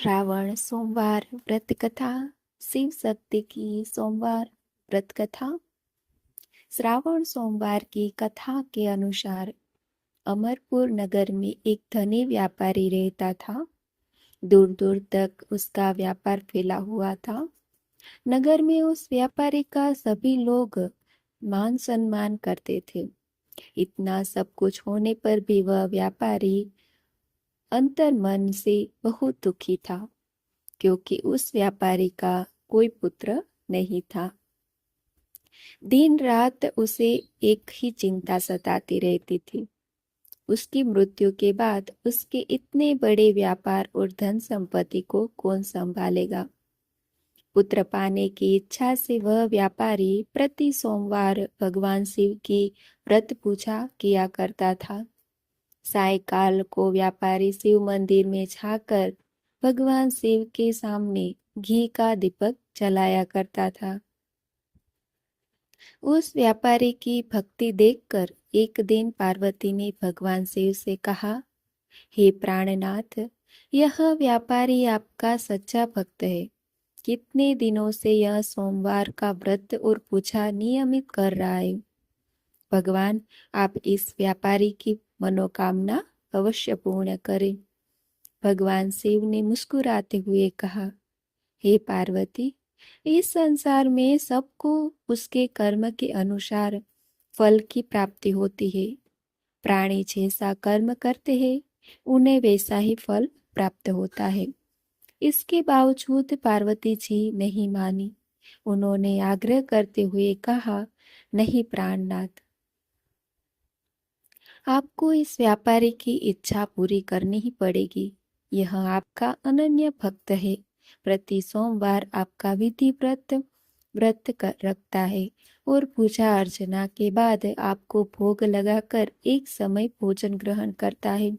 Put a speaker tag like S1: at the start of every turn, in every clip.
S1: श्रावण सोमवार व्रत कथा। शिव शक्ति की सोमवार व्रत कथा। श्रावण सोमवार की कथा के अनुसार अमरपुर नगर में एक धनी व्यापारी रहता था। दूर दूर तक उसका व्यापार फैला हुआ था। नगर में उस व्यापारी का सभी लोग मान सम्मान करते थे। इतना सब कुछ होने पर भी वह व्यापारी अंतर मन से बहुत दुखी था, क्योंकि उस व्यापारी का कोई पुत्र नहीं था। दिन रात उसे एक ही चिंता सताती रहती थी। उसकी मृत्यु के बाद उसके इतने बड़े व्यापार और धन संपत्ति को कौन संभालेगा। पुत्र पाने की इच्छा से वह व्यापारी प्रति सोमवार भगवान शिव की व्रत पूजा किया करता था। सायकाल को व्यापारी शिव मंदिर में जाकर भगवान शिव के सामने घी का दीपक जलाया करता था। उस व्यापारी की भक्ति देखकर एक दिन पार्वती ने भगवान शिव से कहा, हे प्राणनाथ, यह व्यापारी आपका सच्चा भक्त है। कितने दिनों से यह सोमवार का व्रत और पूजा नियमित कर रहा है। भगवान, आप इस व्यापारी की मनोकामना अवश्य पूर्ण करें। भगवान शिव ने मुस्कुराते हुए कहा, हे पार्वती, इस संसार में सबको उसके कर्म के अनुसार फल की प्राप्ति होती है। प्राणी जैसा कर्म करते हैं उन्हें वैसा ही फल प्राप्त होता है। इसके बावजूद पार्वती जी नहीं मानी। उन्होंने आग्रह करते हुए कहा, नहीं प्राणनाथ, आपको इस व्यापारी की इच्छा पूरी करनी ही पड़ेगी। यह आपका अनन्य भक्त है। प्रति सोमवार आपका विधि व्रत रखता है और पूजा अर्चना के बाद आपको भोग लगाकर एक समय भोजन ग्रहण करता है।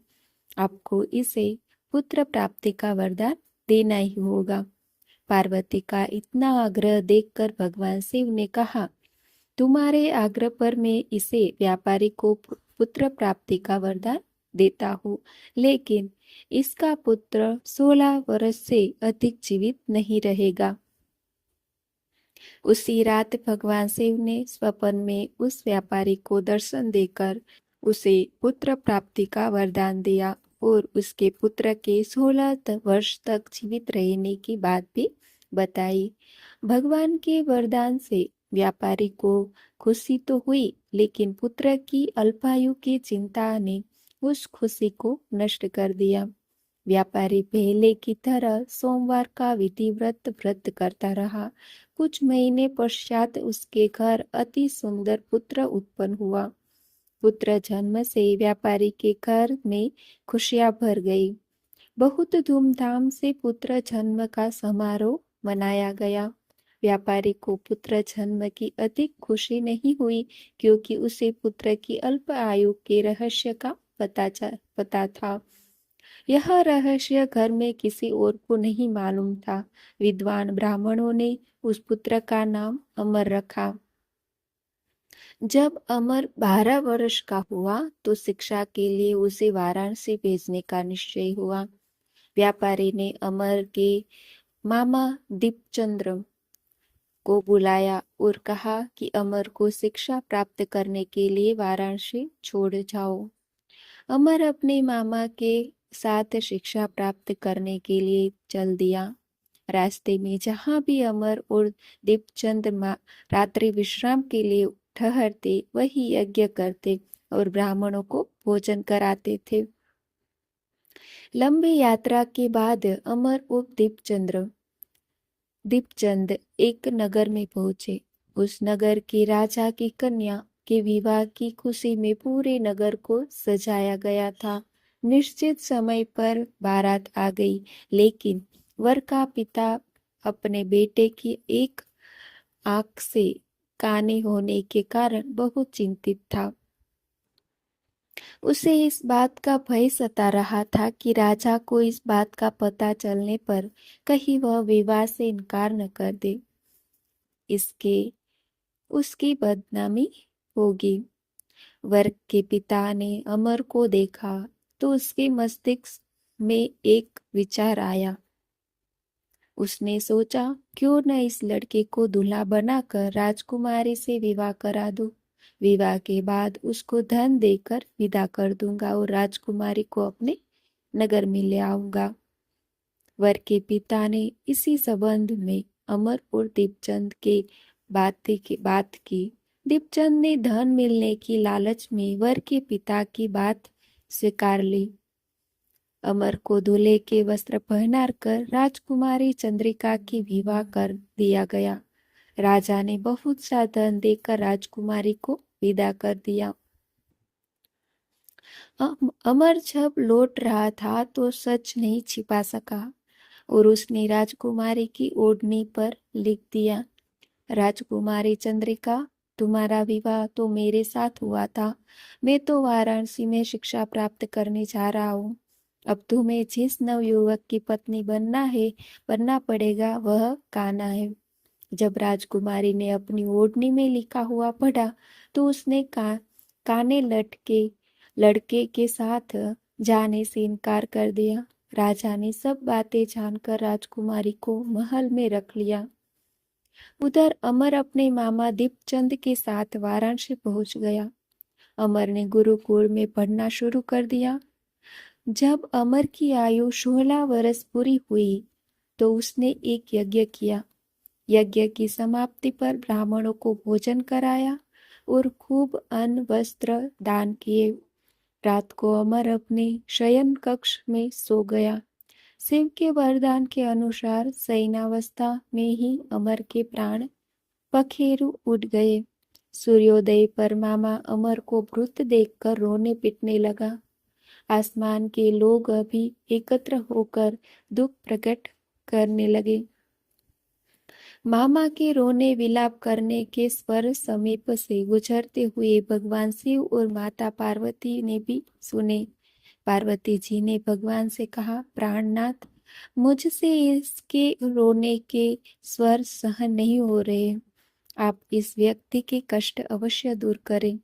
S1: आपको इसे पुत्र प्राप्ति का वरदान देना ही होगा। पार्वती का इतना आग्रह देखकर भगवान शिव ने कहा, तुम्हारे आग्रह पर मैं इसे व्यापारी को पुत्र प्राप्ति का वरदान देता हूँ, लेकिन इसका पुत्र 16 वर्ष से अधिक जीवित नहीं रहेगा। उसी रात भगवान शिव ने स्वप्न में उस व्यापारी को दर्शन देकर उसे पुत्र प्राप्ति का वरदान दिया और उसके पुत्र के 16 वर्ष तक जीवित रहने की बात भी बताई। भगवान के वरदान से व्यापारी को खुशी तो हुई, लेकिन पुत्र की अल्पायु की चिंता ने उस खुशी को नष्ट कर दिया। व्यापारी पहले की तरह सोमवार का विधि व्रत करता रहा। कुछ महीने पश्चात उसके घर अति सुंदर पुत्र उत्पन्न हुआ। पुत्र जन्म से व्यापारी के घर में खुशियां भर गई। बहुत धूमधाम से पुत्र जन्म का समारोह मनाया गया। व्यापारी को पुत्र जन्म की अधिक खुशी नहीं हुई, क्योंकि उसे पुत्र की अल्प आयु के रहस्य का पता था। यह रहस्य घर में किसी और को नहीं मालूम था। विद्वान ब्राह्मणों ने उस पुत्र का नाम अमर रखा। जब अमर 12 वर्ष का हुआ तो शिक्षा के लिए उसे वाराणसी भेजने का निश्चय हुआ। व्यापारी ने अमर के मामा दीपचंद्र को बुलाया और कहा कि अमर को शिक्षा प्राप्त करने के लिए वाराणसी छोड़ जाओ। अमर अपने मामा के साथ शिक्षा प्राप्त करने के लिए चल दिया। रास्ते में जहाँ भी अमर और दीपचंद रात्रि विश्राम के लिए ठहरते, वही यज्ञ करते और ब्राह्मणों को भोजन कराते थे। लंबी यात्रा के बाद अमर और दीपचंद एक नगर में पहुंचे। उस नगर के राजा की कन्या के विवाह की खुशी में पूरे नगर को सजाया गया था। निश्चित समय पर बारात आ गई, लेकिन वर का पिता अपने बेटे की एक आंख से काने होने के कारण बहुत चिंतित था। उसे इस बात का भय सता रहा था कि राजा को इस बात का पता चलने पर कहीं वह विवाह से इनकार न कर दे। इसके उसकी बदनामी होगी। वर के पिता ने अमर को देखा तो उसके मस्तिष्क में एक विचार आया। उसने सोचा, क्यों न इस लड़के को दूल्हा बनाकर राजकुमारी से विवाह करा दूं। विवाह के बाद उसको धन देकर विदा कर दूंगा और राजकुमारी को अपने नगर में ले आऊंगा। वर के पिता ने इसी संबंध में अमर और दीपचंद के बात की। दीपचंद ने धन मिलने की लालच में वर के पिता की बात स्वीकार ली। अमर को दूल्हे के वस्त्र पहनाकर राजकुमारी चंद्रिका की विवाह कर दिया गया। राजा ने बहुत सा धन देकर राजकुमारी को विदा कर दिया। अमर जब लौट रहा था तो सच नहीं छिपा सका और उसने राजकुमारी की ओढ़नी पर लिख दिया, राजकुमारी चंद्रिका, तुम्हारा विवाह तो मेरे साथ हुआ था। मैं तो वाराणसी में शिक्षा प्राप्त करने जा रहा हूँ। अब तुम्हें जिस नवयुवक की पत्नी बनना पड़ेगा वह कान्हा है। जब राजकुमारी ने अपनी ओढ़नी में लिखा हुआ पढ़ा तो उसने काने लड़के के साथ जाने से इनकार कर दिया। राजा ने सब बातें जानकर राजकुमारी को महल में रख लिया। उधर अमर अपने मामा दीपचंद के साथ वाराणसी पहुंच गया। अमर ने गुरुकुल में पढ़ना शुरू कर दिया। जब अमर की आयु 16 वर्ष पूरी हुई तो उसने एक यज्ञ किया। यज्ञ की समाप्ति पर ब्राह्मणों को भोजन कराया और खूब अन्न वस्त्र दान किए। रात को अमर अपने शयन कक्ष में सो गया। शिव के वरदान के अनुसार शयनावस्था में ही अमर के प्राण पखेरु उड़ गए। सूर्योदय पर मामा अमर को मृत देखकर रोने पिटने लगा। आसमान के लोग अभी एकत्र होकर दुख प्रकट करने लगे। मामा के रोने विलाप करने के स्वर समीप से गुजरते हुए भगवान शिव और माता पार्वती ने भी सुने। पार्वती जी ने भगवान से कहा, प्राणनाथ, मुझसे इसके रोने के स्वर सहन नहीं हो रहे। आप इस व्यक्ति के कष्ट अवश्य दूर करें।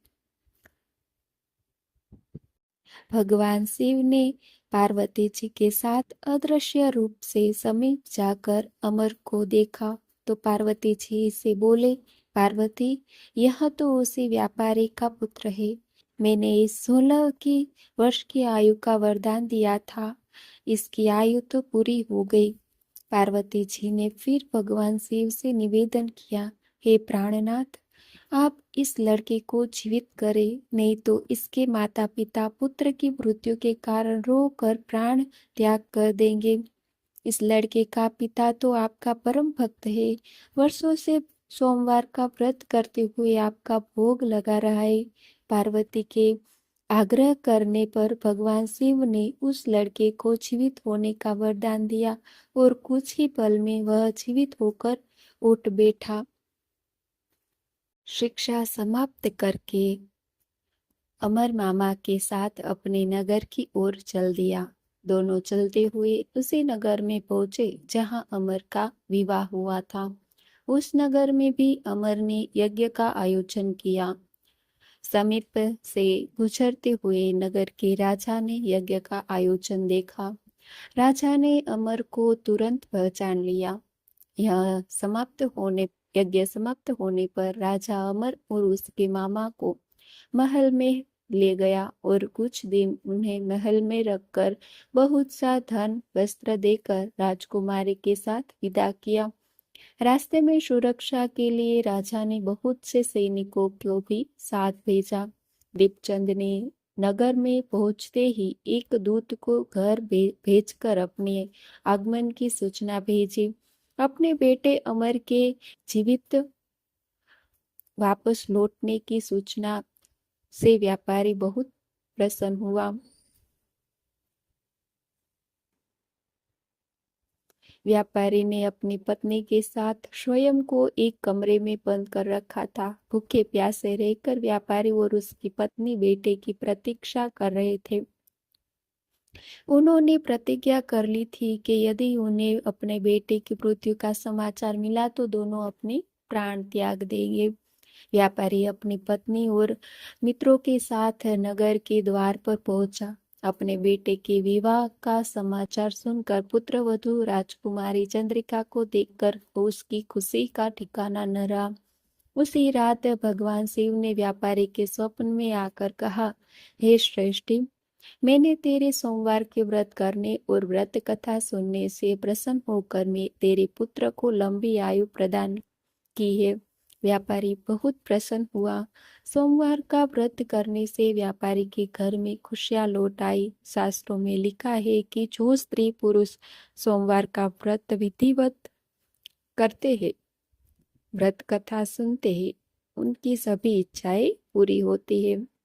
S1: भगवान शिव ने पार्वती जी के साथ अदृश्य रूप से समीप जाकर अमर को देखा तो पार्वती जी से बोले, पार्वती, यह तो उसी व्यापारी का पुत्र है। मैंने इस 16 की वर्ष की आयु का वरदान दिया था। इसकी आयु तो पूरी हो गई। पार्वती जी ने फिर भगवान शिव से निवेदन किया, हे प्राणनाथ, आप इस लड़के को जीवित करें, नहीं तो इसके माता पिता पुत्र की मृत्यु के कारण रोकर प्राण त्याग कर देंगे। इस लड़के का पिता तो आपका परम भक्त है। वर्षों से सोमवार का व्रत करते हुए आपका भोग लगा रहा है। पार्वती के आग्रह करने पर भगवान शिव ने उस लड़के को जीवित होने का वरदान दिया और कुछ ही पल में वह जीवित होकर उठ बैठा। शिक्षा समाप्त करके अमर मामा के साथ अपने नगर की ओर चल दिया। दोनों चलते हुए उसी नगर में पहुंचे जहां अमर का विवाह हुआ था। उस नगर में भी अमर ने यज्ञ का आयोजन किया। समीप से गुजरते हुए नगर के राजा ने यज्ञ का आयोजन देखा। राजा ने अमर को तुरंत पहचान लिया। यज्ञ समाप्त होने पर राजा अमर और उसके मामा को महल में ले गया और कुछ दिन उन्हें महल में रखकर बहुत सा धन वस्त्र देकर राजकुमारी के साथ विदा किया। रास्ते में सुरक्षा के लिए राजा ने बहुत से सैनिकों को भी साथ भेजा। दीपचंद ने नगर में पहुंचते ही एक दूत को घर भेजकर अपने आगमन की सूचना भेजी। अपने बेटे अमर के जीवित वापस लौटने की सूचना से व्यापारी बहुत प्रसन्न हुआ। व्यापारी ने अपनी पत्नी के साथ स्वयं को एक कमरे में बंद कर रखा था। भूखे प्यासे रहकर व्यापारी और उसकी पत्नी बेटे की प्रतीक्षा कर रहे थे। उन्होंने प्रतिज्ञा कर ली थी कि यदि उन्हें अपने बेटे की मृत्यु का समाचार मिला तो दोनों अपने प्राण त्याग देंगे। व्यापारी अपनी पत्नी और मित्रों के साथ नगर के द्वार पर पहुंचा। अपने बेटे के विवाह का समाचार सुनकर पुत्रवधू राजकुमारी चंद्रिका को देखकर उसकी खुशी का ठिकाना न रहा। उसी रात भगवान शिव ने व्यापारी के स्वप्न में आकर कहा, हे श्रेष्ठी, मैंने तेरे सोमवार के व्रत करने और व्रत कथा सुनने से प्रसन्न होकर मैं तेरे पुत्र को लंबी आयु प्रदान की है। व्यापारी बहुत प्रसन्न हुआ। सोमवार का व्रत करने से व्यापारी के घर में खुशियां लौट आई। शास्त्रों में लिखा है कि जो स्त्री पुरुष सोमवार का व्रत विधिवत करते हैं, व्रत कथा सुनते हैं, उनकी सभी इच्छाएं पूरी होती है।